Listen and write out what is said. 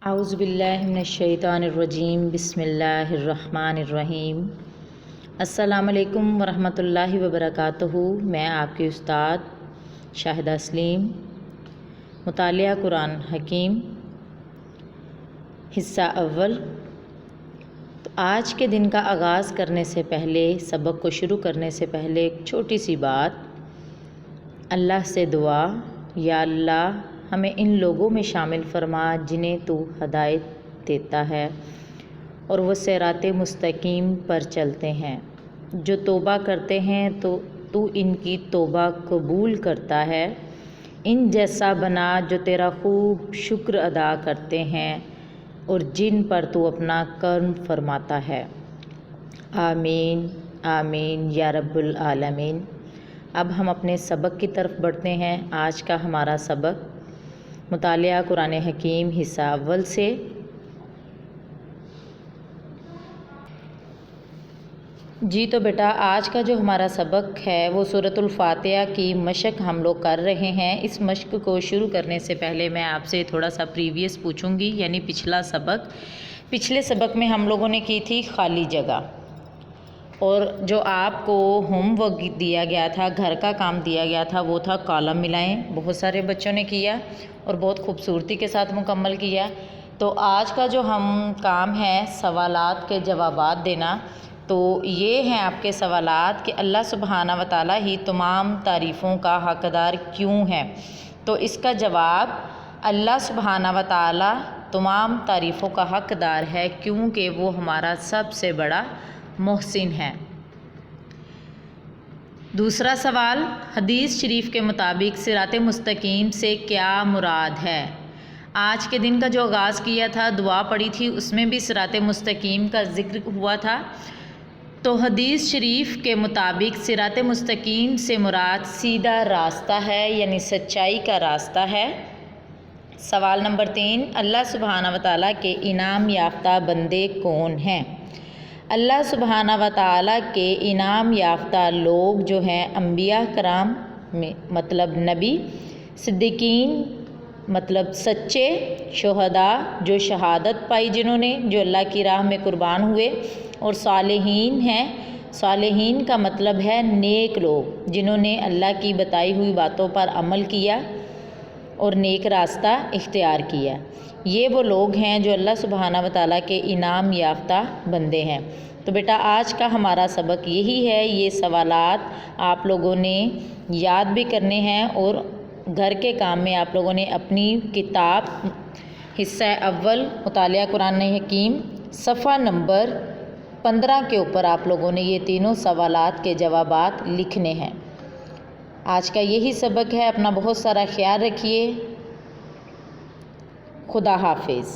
اعوذ باللہ من الشیطان الرجیم بسم اللہ الرحمن الرحیم۔ السلام علیکم ورحمۃ اللہ وبرکاتہ۔ میں آپ کی استاد شاہدہ سلیم۔ مطالعہ قرآن حکیم حصہ اول۔ تو آج کے دن کا آغاز کرنے سے پہلے، سبق کو شروع کرنے سے پہلے ایک چھوٹی سی بات، اللہ سے دعا، یا اللہ ہمیں ان لوگوں میں شامل فرما جنہیں تو ہدایت دیتا ہے اور وہ صراط مستقیم پر چلتے ہیں، جو توبہ کرتے ہیں تو ان کی توبہ قبول کرتا ہے، ان جیسا بنا جو تیرا خوب شکر ادا کرتے ہیں اور جن پر تو اپنا کرم فرماتا ہے۔ آمین آمین یا رب العالمین۔ اب ہم اپنے سبق کی طرف بڑھتے ہیں۔ آج کا ہمارا سبق مطالعہ قرآن حکیم حصہ اول سے۔ جی تو بیٹا، آج کا جو ہمارا سبق ہے وہ سورۃ الفاتحہ کی مشق ہم لوگ کر رہے ہیں۔ اس مشق کو شروع کرنے سے پہلے میں آپ سے تھوڑا سا پریویس پوچھوں گی، یعنی پچھلا سبق۔ پچھلے سبق میں ہم لوگوں نے کی تھی خالی جگہ، اور جو آپ کو ہوم ورک دیا گیا تھا، گھر کا کام دیا گیا تھا، وہ تھا کالم ملائیں۔ بہت سارے بچوں نے کیا اور بہت خوبصورتی کے ساتھ مکمل کیا۔ تو آج کا جو ہم کام ہے سوالات کے جوابات دینا، تو یہ ہیں آپ کے سوالات کہ اللہ سبحانہ و تعالیٰ ہی تمام تعریفوں کا حقدار کیوں ہے؟ تو اس کا جواب، اللہ سبحانہ و تعالیٰ تمام تعریفوں کا حقدار ہے کیونکہ وہ ہمارا سب سے بڑا محسن ہے۔ دوسرا سوال، حدیث شریف کے مطابق صراط مستقیم سے کیا مراد ہے؟ آج کے دن کا جو آغاز کیا تھا، دعا پڑھی تھی، اس میں بھی صراط مستقیم کا ذکر ہوا تھا۔ تو حدیث شریف کے مطابق صراط مستقیم سے مراد سیدھا راستہ ہے، یعنی سچائی کا راستہ ہے۔ سوال نمبر 3، اللہ سبحانہ و تعالیٰ کے انعام یافتہ بندے کون ہیں؟ اللہ سبحانہ و تعالیٰ کے انعام یافتہ لوگ جو ہیں انبیاء کرام مطلب نبی، صدیقین مطلب سچے، شہداء جو شہادت پائی جنہوں نے، جو اللہ کی راہ میں قربان ہوئے، اور صالحین ہیں۔ صالحین کا مطلب ہے نیک لوگ جنہوں نے اللہ کی بتائی ہوئی باتوں پر عمل کیا اور نیک راستہ اختیار کیا۔ یہ وہ لوگ ہیں جو اللہ سبحانہ و تعالیٰ کے انعام یافتہ بندے ہیں۔ تو بیٹا آج کا ہمارا سبق یہی ہے۔ یہ سوالات آپ لوگوں نے یاد بھی کرنے ہیں اور گھر کے کام میں آپ لوگوں نے اپنی کتاب حصہ اول مطالعہ قرآن حکیم صفحہ نمبر 15 کے اوپر آپ لوگوں نے یہ تینوں سوالات کے جوابات لکھنے ہیں۔ آج کا یہی سبق ہے۔ اپنا بہت سارا خیال رکھیے۔ خدا حافظ۔